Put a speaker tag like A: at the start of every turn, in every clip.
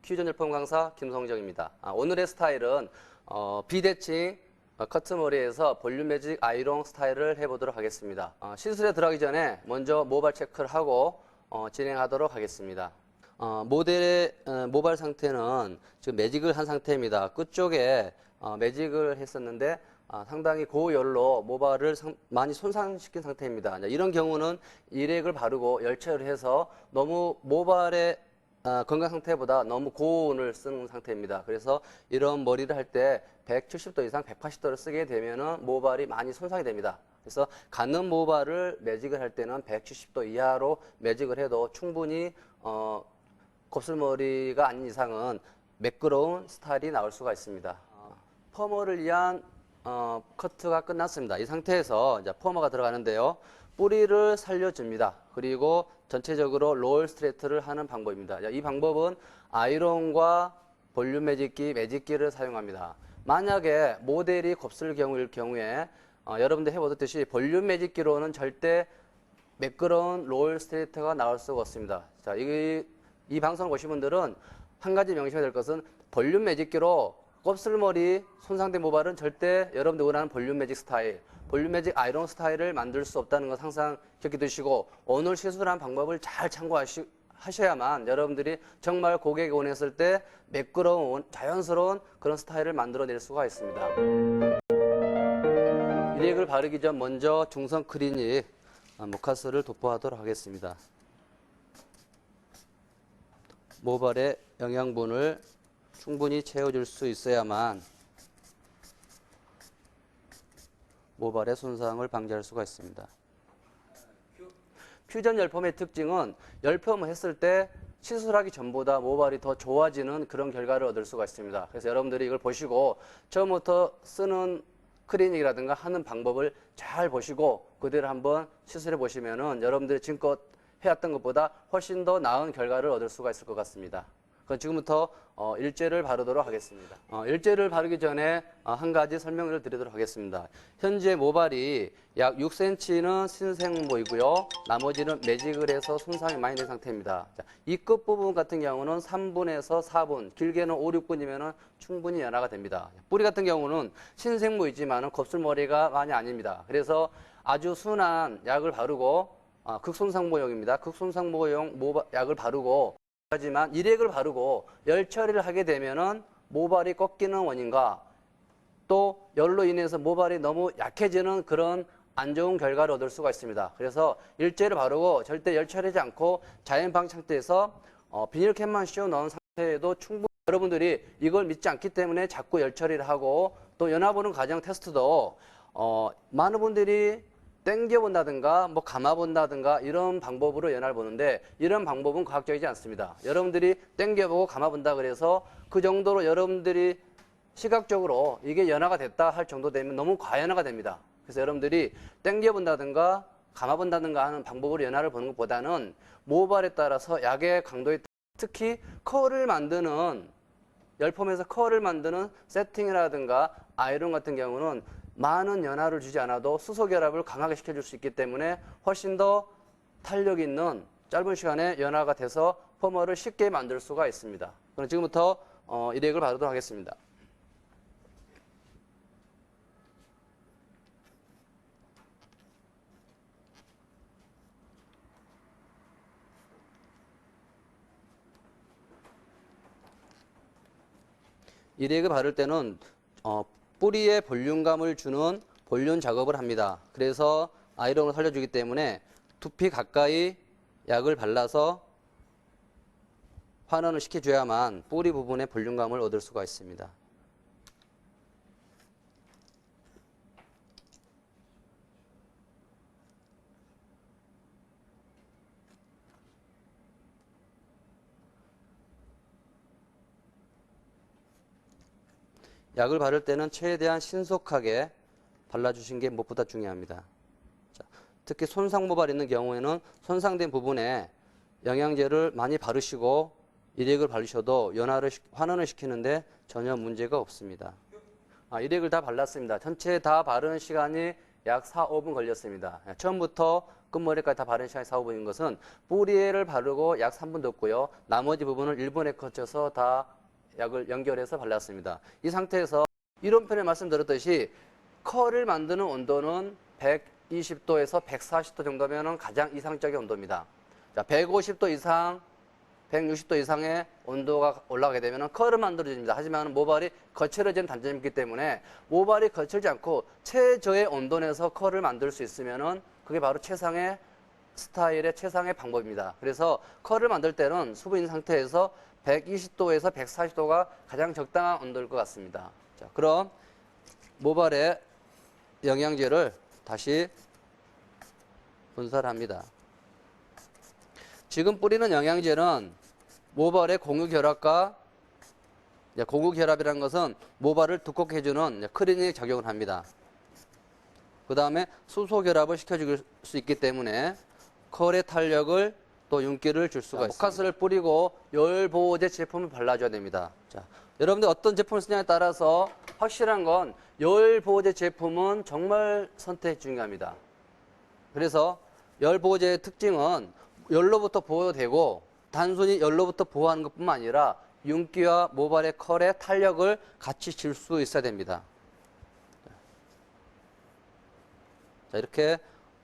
A: 퓨전 열펌 강사 김성정입니다. 오늘의 스타일은 비대칭 커트 머리에서 볼륨 매직 아이롱 스타일을 해보도록 하겠습니다. 시술에 들어가기 전에 먼저 모발 체크를 하고 진행하도록 하겠습니다. 모델의 모발 상태는 지금 매직을 한 상태입니다. 끝쪽에 매직을 했었는데 상당히 고열로 모발을 많이 손상시킨 상태입니다. 이런 경우는 일액을 바르고 열처리를 해서 너무 모발의 건강 상태보다 너무 고온을 쓰는 상태입니다. 그래서 이런 머리를 할 때 170도 이상 180도를 쓰게 되면 모발이 많이 손상이 됩니다. 그래서 가는 모발을 매직을 할 때는 170도 이하로 매직을 해도 충분히 곱슬머리가 아닌 이상은 매끄러운 스타일이 나올 수가 있습니다. 퍼머를 위한 커트가 끝났습니다. 이 상태에서 이제 퍼머가 들어가는데요. 뿌리를 살려줍니다. 그리고 전체적으로 롤 스트레이트를 하는 방법입니다. 이 방법은 아이론과 볼륨 매직기를 사용합니다. 만약에 모델이 곱슬 경우일 경우에 여러분들 해보듯이 볼륨 매직기로는 절대 매끄러운 롤 스트레이트가 나올 수가 없습니다. 자, 이 방송을 보신 분들은 한 가지 명심해야 될 것은 볼륨 매직기로 곱슬머리 손상된 모발은 절대 여러분들 원하는 볼륨 매직 스타일, 볼륨 매직 아이롱 스타일을 만들 수 없다는 것 항상 기억해 두시고 오늘 시술한 방법을 잘 참고하셔야만 여러분들이 정말 고객이 원했을 때 매끄러운 자연스러운 그런 스타일을 만들어낼 수가 있습니다. 일액을 바르기 전 먼저 중성 클리닉 모카스를 도포하도록 하겠습니다. 모발의 영양분을 충분히 채워줄 수 있어야만 모발의 손상을 방지할 수가 있습니다. 퓨전 열펌의 특징은 열펌을 했을 때 시술하기 전보다 모발이 더 좋아지는 그런 결과를 얻을 수가 있습니다. 그래서 여러분들이 이걸 보시고 처음부터 쓰는 클리닉이라든가 하는 방법을 잘 보시고 그대로 한번 시술해 보시면은 여러분들이 지금껏 해왔던 것보다 훨씬 더 나은 결과를 얻을 수가 있을 것 같습니다. 그럼 지금부터 일제를 바르도록 하겠습니다. 일제를 바르기 전에 한 가지 설명을 드리도록 하겠습니다. 현재 모발이 약 6cm는 신생모이고요. 나머지는 매직을 해서 손상이 많이 된 상태입니다. 자, 이 끝부분 같은 경우는 3분에서 4분, 길게는 5, 6분이면 충분히 연화가 됩니다. 뿌리 같은 경우는 신생모이지만 곱슬머리가 많이 아닙니다. 그래서 아주 순한 약을 바르고 극손상모용입니다. 극손상모용 약을 바르고 하지만 일액을 바르고 열 처리를 하게 되면은 모발이 꺾이는 원인과 또 열로 인해서 모발이 너무 약해지는 그런 안 좋은 결과를 얻을 수가 있습니다. 그래서 일제를 바르고 절대 열 처리하지 않고 자연 방치 상태에서 비닐캡만 씌워 넣은 상태에도 충분히 여러분들이 이걸 믿지 않기 때문에 자꾸 열 처리를 하고 또 연화 보는 과정 테스트도 많은 분들이 땡겨본다든가 감아본다든가 이런 방법으로 연화를 보는데 이런 방법은 과학적이지 않습니다. 여러분들이 땡겨보고 감아본다 그래서 그 정도로 여러분들이 시각적으로 이게 연화가 됐다 할 정도 되면 너무 과연화가 됩니다. 그래서 여러분들이 땡겨본다든가 감아본다든가 하는 방법으로 연화를 보는 것보다는 모발에 따라서 약의 강도에 특히 컬을 만드는 열펌에서 컬을 만드는 세팅이라든가 아이론 같은 경우는 많은 연화를 주지 않아도 수소결합을 강하게 시켜줄 수 있기 때문에 훨씬 더 탄력 있는 짧은 시간에 연화가 돼서 펌머를 쉽게 만들 수가 있습니다. 그럼 지금부터 일액을 바르도록 하겠습니다. 일액을 바를 때는 뿌리에 볼륨감을 주는 볼륨 작업을 합니다. 그래서 아이롱을 살려주기 때문에 두피 가까이 약을 발라서 환원을 시켜줘야만 뿌리 부분에 볼륨감을 얻을 수가 있습니다. 약을 바를 때는 최대한 신속하게 발라주신 게 무엇보다 중요합니다. 자, 특히 손상 모발 있는 경우에는 손상된 부분에 영양제를 많이 바르시고 일액을 바르셔도 환원을 시키는데 전혀 문제가 없습니다. 일액을 다 발랐습니다. 전체 다 바르는 시간이 약 4, 5분 걸렸습니다. 처음부터 끝머리까지 다 바르는 시간이 4, 5분인 것은 뿌리를 바르고 약 3분 뒀고요. 나머지 부분을 1분에 거쳐서 다 약을 연결해서 발랐습니다. 이 상태에서 이론편에 말씀드렸듯이 컬을 만드는 온도는 120도에서 140도 정도면 가장 이상적인 온도입니다. 자, 150도 이상, 160도 이상의 온도가 올라가게 되면 컬은 만들어집니다. 하지만 모발이 거칠어지는 단점이 있기 때문에 모발이 거칠지 않고 최저의 온도 내에서 컬을 만들 수 있으면 그게 바로 최상의 스타일의 최상의 방법입니다. 그래서 컬을 만들 때는 수분인 상태에서 120도에서 140도가 가장 적당한 온도일 것 같습니다. 자, 그럼 모발에 영양제를 다시 분사를 합니다. 지금 뿌리는 영양제는 모발의 공유결합과 공유결합이라는 것은 모발을 두껍게 해주는 클리닉 작용을 합니다. 그 다음에 수소결합을 시켜줄 수 있기 때문에 컬의 탄력을 또 윤기를 줄 수가 있습니다. 포카스를 뿌리고 열보호제 제품을 발라줘야 됩니다. 자, 여러분들 어떤 제품을 쓰냐에 따라서 확실한 건 열보호제 제품은 정말 선택이 중요합니다. 그래서 열보호제의 특징은 열로부터 보호되고 단순히 열로부터 보호하는 것뿐만 아니라 윤기와 모발의 컬의 탄력을 같이 줄 수 있어야 됩니다. 자, 이렇게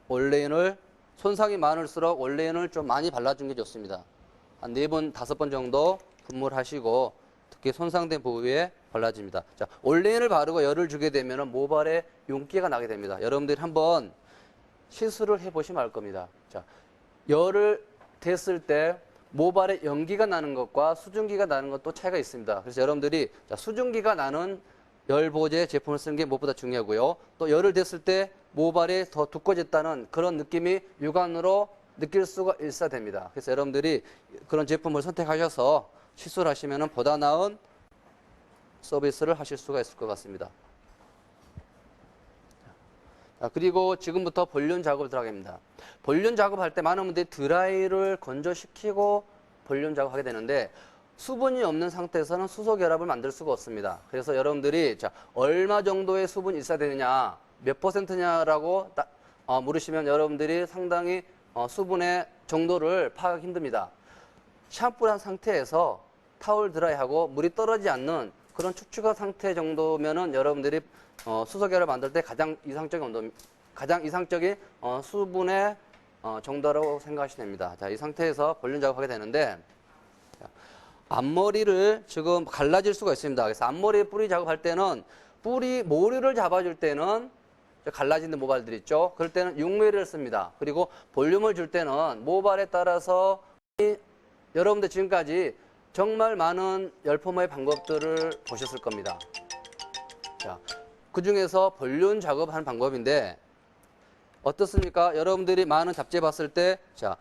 A: 올레인을 손상이 많을수록 올레인을 좀 많이 발라주는 게 좋습니다. 한 4번, 5번 정도 분무를 하시고 특히 손상된 부위에 발라줍니다. 자, 올레인을 바르고 열을 주게 되면 모발에 윤기가 나게 됩니다. 여러분들이 한번 시술을 해보시면 알 겁니다. 자, 열을 댔을 때 모발에 연기가 나는 것과 수증기가 나는 것도 차이가 있습니다. 그래서 여러분들이 수증기가 나는 열보호제 제품을 쓰는 게 무엇보다 중요하고요. 또 열을 댔을 때 모발이 더 두꺼워졌다는 그런 느낌이 육안으로 느낄 수가 있어야 됩니다. 그래서 여러분들이 그런 제품을 선택하셔서 시술을 하시면 보다 나은 서비스를 하실 수가 있을 것 같습니다. 자, 그리고 지금부터 볼륨 작업을 들어가겠습니다. 볼륨 작업할 때 많은 분들이 드라이를 건조시키고 볼륨 작업하게 되는데 수분이 없는 상태에서는 수소 결합을 만들 수가 없습니다. 그래서 여러분들이 자, 얼마 정도의 수분이 있어야 되느냐, 몇 퍼센트냐라고 물으시면 여러분들이 상당히 수분의 정도를 파악하기 힘듭니다. 샴푸를 한 상태에서 타올 드라이하고 물이 떨어지지 않는 그런 축축한 상태 정도면은 여러분들이 수소 결합을 만들 때 가장 이상적인 온도, 가장 이상적인 수분의 정도라고 생각하시면 됩니다. 자, 이 상태에서 볼륨 작업하게 되는데 앞머리를 지금 갈라질 수가 있습니다. 그래서 앞머리 뿌리 작업할 때는 뿌리 모류를 잡아줄 때는 갈라지는 모발들 있죠. 그럴 때는 6mm를 씁니다. 그리고 볼륨을 줄 때는 모발에 따라서 여러분들 지금까지 정말 많은 열포머의 방법들을 보셨을 겁니다. 자, 그 중에서 볼륨 작업하는 방법인데 어떻습니까? 여러분들이 많은 잡지에 봤을 때, 자,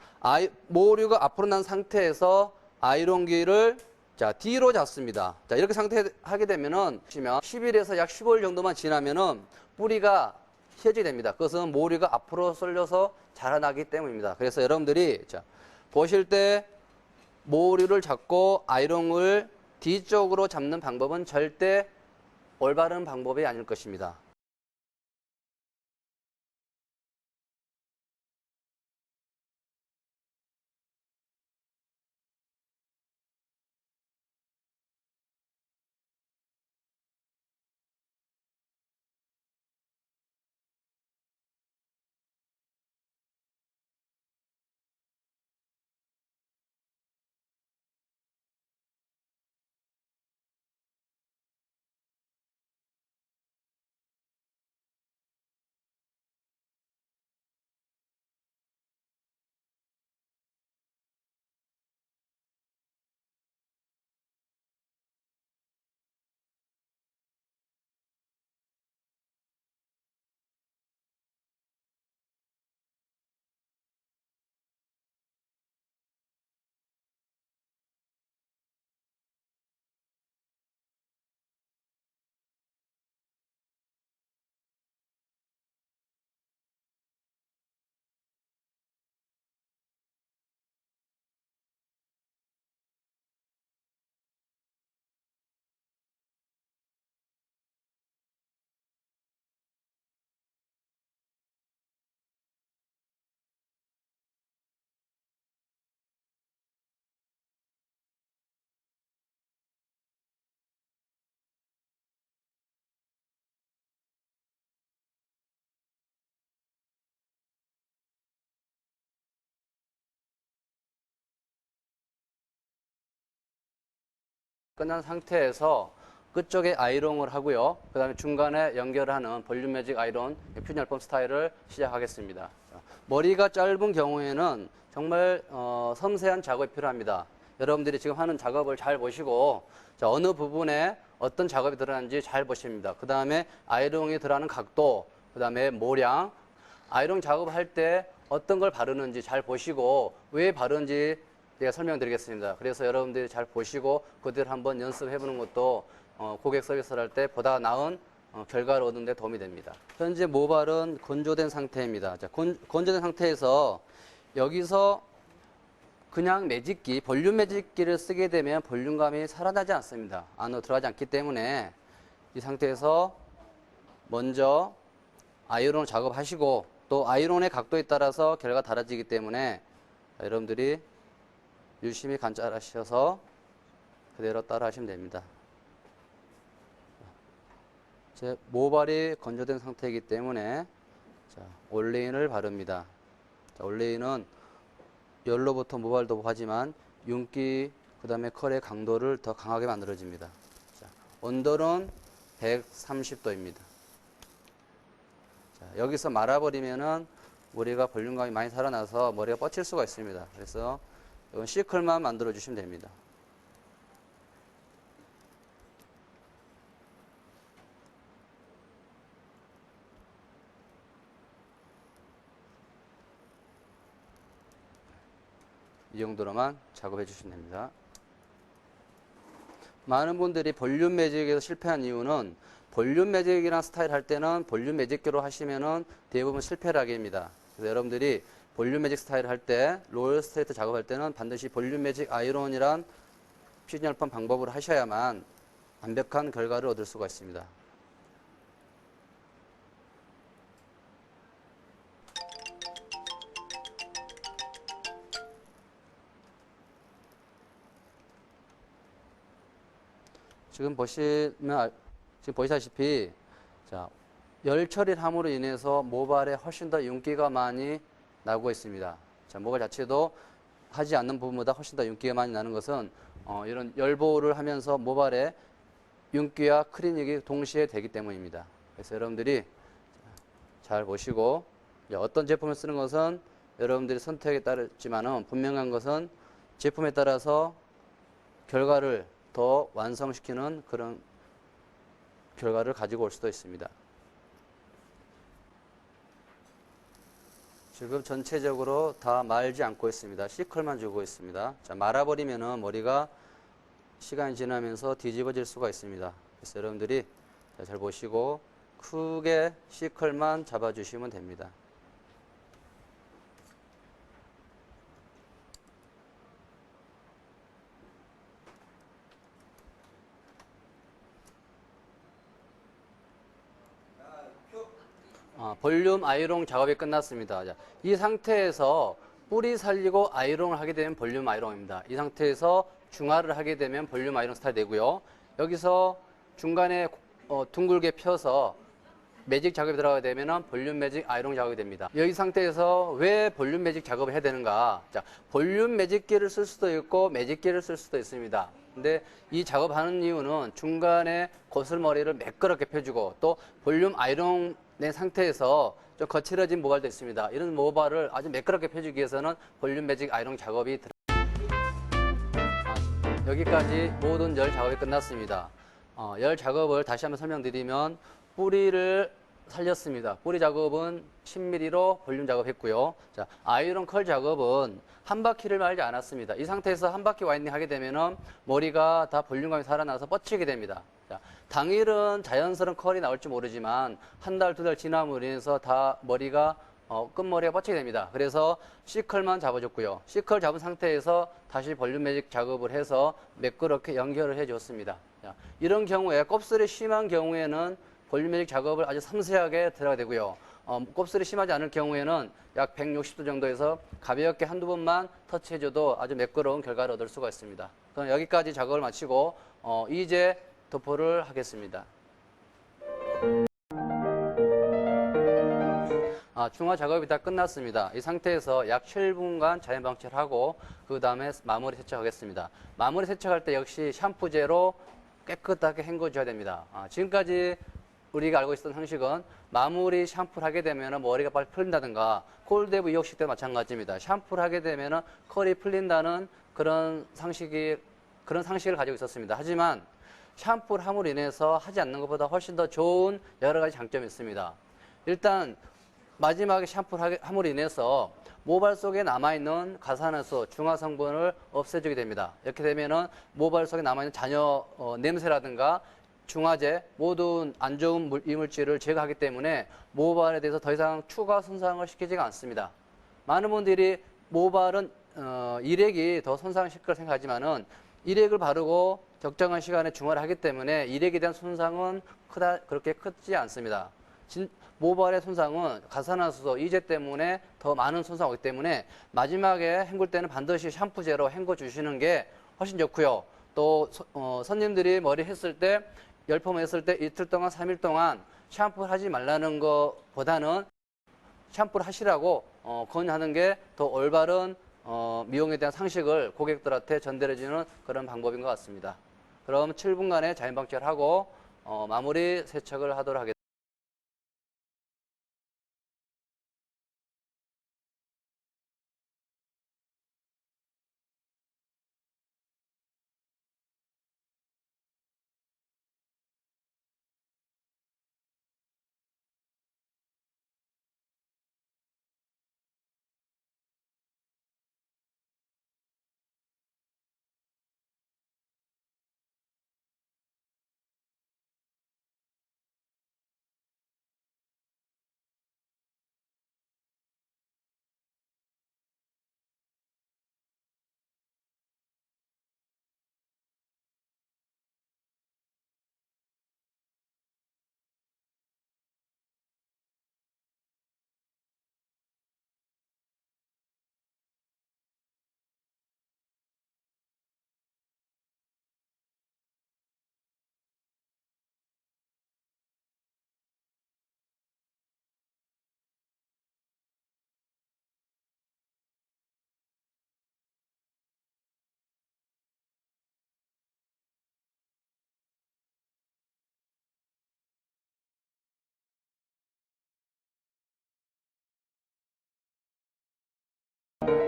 A: 모류가 앞으로 난 상태에서 아이롱기를 자, 뒤로 잡습니다. 자, 이렇게 상태하게 되면은 10일에서 약 15일 정도만 지나면은 뿌리가 휘어지게 됩니다. 그것은 모류가 앞으로 쏠려서 자라나기 때문입니다. 그래서 여러분들이 자, 보실 때 모류를 잡고 아이롱을 뒤쪽으로 잡는 방법은 절대 올바른 방법이 아닐 것입니다. 끝난 상태에서 끝쪽에 아이롱을 하고요. 그 다음에 중간에 연결하는 볼륨 매직 아이론 퓨전 열펌 스타일을 시작하겠습니다. 머리가 짧은 경우에는 정말 섬세한 작업이 필요합니다. 여러분들이 지금 하는 작업을 잘 보시고 어느 부분에 어떤 작업이 들어가는지 잘 보십니다. 그 다음에 아이롱이 들어가는 각도, 그 다음에 모량, 아이롱 작업할 때 어떤 걸 바르는지 잘 보시고 왜 바르는지 제가 설명드리겠습니다. 그래서 여러분들이 잘 보시고 그대로 한번 연습해보는 것도 고객 서비스를 할 때 보다 나은 결과를 얻는 데 도움이 됩니다. 현재 모발은 건조된 상태입니다. 자, 건조된 상태에서 여기서 그냥 매직기, 볼륨 매직기를 쓰게 되면 볼륨감이 살아나지 않습니다. 안으로 들어가지 않기 때문에 이 상태에서 먼저 아이론 작업하시고 또 아이론의 각도에 따라서 결과가 달라지기 때문에 여러분들이 유심히 관찰하셔서 그대로 따라 하시면 됩니다. 제 모발이 건조된 상태이기 때문에 올레인을 바릅니다. 올레인은 열로부터 모발도 하지만 윤기 그 다음에 컬의 강도를 더 강하게 만들어집니다. 온도는 130도입니다. 여기서 말아버리면은 머리가 볼륨감이 많이 살아나서 머리가 뻗칠 수가 있습니다. 그래서 이건 시클만 만들어 주시면 됩니다. 이 정도로만 작업해 주시면 됩니다. 많은 분들이 볼륨 매직에서 실패한 이유는 볼륨 매직이라는 스타일 할 때는 볼륨 매직기로 하시면은 대부분 실패를 하게 됩니다. 그래서 여러분들이 볼륨 매직 스타일 할 때, 롤 스트레이트 작업할 때는 반드시 볼륨 매직 아이론이란 퓨전 열펌 방법으로 하셔야만 완벽한 결과를 얻을 수가 있습니다. 지금 보시다시피 열 처리를 함으로 인해서 모발에 훨씬 더 윤기가 많이 나고 있습니다. 모발 자체도 하지 않는 부분보다 훨씬 더 윤기가 많이 나는 것은 이런 열보호를 하면서 모발에 윤기와 클리닉이 동시에 되기 때문입니다. 그래서 여러분들이 잘 보시고 어떤 제품을 쓰는 것은 여러분들이 선택에 따르지만은 분명한 것은 제품에 따라서 결과를 더 완성시키는 그런 결과를 가지고 올 수도 있습니다. 지금 전체적으로 다 말지 않고 있습니다. 시컬만 주고 있습니다. 말아버리면은 머리가 시간이 지나면서 뒤집어질 수가 있습니다. 그래서 여러분들이 잘 보시고 크게 시컬만 잡아주시면 됩니다. 볼륨 아이롱 작업이 끝났습니다. 이 상태에서 뿌리 살리고 아이롱을 하게 되면 볼륨 아이롱입니다. 이 상태에서 중화를 하게 되면 볼륨 아이롱 스타일 되고요. 여기서 중간에 둥글게 펴서 매직 작업이 들어가게 되면 볼륨 매직 아이롱 작업이 됩니다. 여기 상태에서 왜 볼륨 매직 작업을 해야 되는가? 볼륨 매직기를 쓸 수도 있고 매직기를 쓸 수도 있습니다. 근데 이 작업하는 이유는 중간에 고슬머리를 매끄럽게 펴주고 또 볼륨 아이롱 낸 상태에서 좀 거칠어진 모발도 있습니다. 이런 모발을 아주 매끄럽게 펴주기 위해서는 볼륨 매직 아이롱 작업이 여기까지 모든 열 작업이 끝났습니다. 열 작업을 다시 한번 설명드리면 뿌리를 살렸습니다. 뿌리 작업은 10mm로 볼륨 작업했고요. 아이론 컬 작업은 한 바퀴를 말지 않았습니다. 이 상태에서 한 바퀴 와인딩 하게 되면은 머리가 다 볼륨감이 살아나서 뻗치게 됩니다. 당일은 자연스러운 컬이 나올지 모르지만 한 달, 두 달 지남으로 인해서 다 머리가 끝머리가 뻗치게 됩니다. 그래서 C컬만 잡아줬고요. C컬 잡은 상태에서 다시 볼륨 매직 작업을 해서 매끄럽게 연결을 해줬습니다. 이런 경우에 곱슬이 심한 경우에는 볼륨 매직 작업을 아주 섬세하게 들어가야 되고요. 곱슬이 심하지 않을 경우에는 약 160도 정도에서 가볍게 한두 번만 터치해줘도 아주 매끄러운 결과를 얻을 수가 있습니다. 그럼 여기까지 작업을 마치고 이제 도포를 하겠습니다. 중화 작업이 다 끝났습니다. 이 상태에서 약 7분간 자연 방치를 하고 그 다음에 마무리 세척하겠습니다. 마무리 세척할 때 역시 샴푸제로 깨끗하게 헹궈줘야 됩니다. 지금까지 우리가 알고 있었던 형식은 마무리 샴푸를 하게 되면 머리가 빨리 풀린다든가 콜드웨이브 이욕식 때도 마찬가지입니다. 샴푸를 하게 되면 컬이 풀린다는 그런 상식을 가지고 있었습니다. 하지만 샴푸를 함으로 인해서 하지 않는 것보다 훨씬 더 좋은 여러 가지 장점이 있습니다. 일단 마지막에 샴푸를 함으로 인해서 모발 속에 남아있는 가산화수, 중화 성분을 없애주게 됩니다. 이렇게 되면은 모발 속에 남아있는 잔여 냄새라든가 중화제 모든 안 좋은 이물질을 제거하기 때문에 모발에 대해서 더 이상 추가 손상을 시키지가 않습니다. 많은 분들이 모발은 일액이 더 손상시킬 걸 생각하지만은 일액을 바르고 적정한 시간에 중화를 하기 때문에 일액에 대한 손상은 그렇게 크지 않습니다. 모발의 손상은 가산화수소, 이제 때문에 더 많은 손상이 오기 때문에 마지막에 헹굴 때는 반드시 샴푸제로 헹궈 주시는 게 훨씬 좋고요. 또 손님들이 머리 했을 때 열펌 했을 때 이틀 동안 3일 동안 샴푸를 하지 말라는 것보다는 샴푸를 하시라고 권유하는 게 더 올바른 미용에 대한 상식을 고객들한테 전달해주는 그런 방법인 것 같습니다. 그럼 7분간의 자연 방치를 하고 마무리 세척을 하도록 하겠습니다.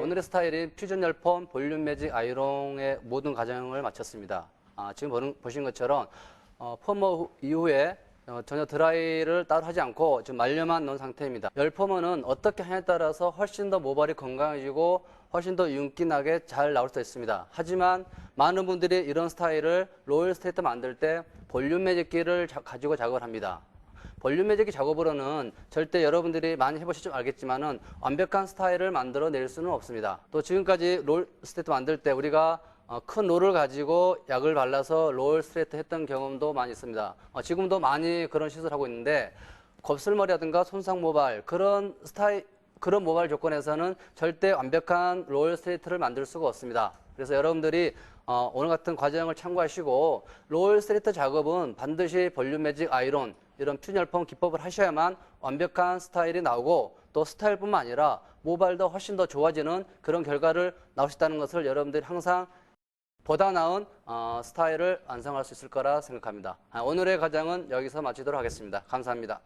A: 오늘의 스타일인 퓨전 열펌 볼륨 매직 아이롱의 모든 과정을 마쳤습니다. 지금 보신 것처럼 펌머 이후에 전혀 드라이를 따로 하지 않고 지금 말려만 놓은 상태입니다. 열펌은 어떻게 하냐에 따라서 훨씬 더 모발이 건강해지고 훨씬 더 윤기나게 잘 나올 수 있습니다. 하지만 많은 분들이 이런 스타일을 로열 스트레이트 만들 때 볼륨 매직기를 가지고 작업을 합니다. 볼륨 매직기 작업으로는 절대 여러분들이 많이 해보시면 알겠지만은 완벽한 스타일을 만들어낼 수는 없습니다. 또 지금까지 롤 스트레이트 만들 때 우리가 큰 롤을 가지고 약을 발라서 롤 스트레이트 했던 경험도 많이 있습니다. 지금도 많이 그런 시술을 하고 있는데 곱슬머리라든가 손상 모발 그런 모발 조건에서는 절대 완벽한 롤 스트레이트를 만들 수가 없습니다. 그래서 여러분들이 오늘 같은 과정을 참고하시고 롤 스트레이트 작업은 반드시 볼륨 매직 아이론 이런 퓨전 기법을 하셔야만 완벽한 스타일이 나오고 또 스타일뿐만 아니라 모발도 훨씬 더 좋아지는 그런 결과를 나올 수 있다는 것을 여러분들이 항상 보다 나은 스타일을 완성할 수 있을 거라 생각합니다. 오늘의 과정은 여기서 마치도록 하겠습니다. 감사합니다.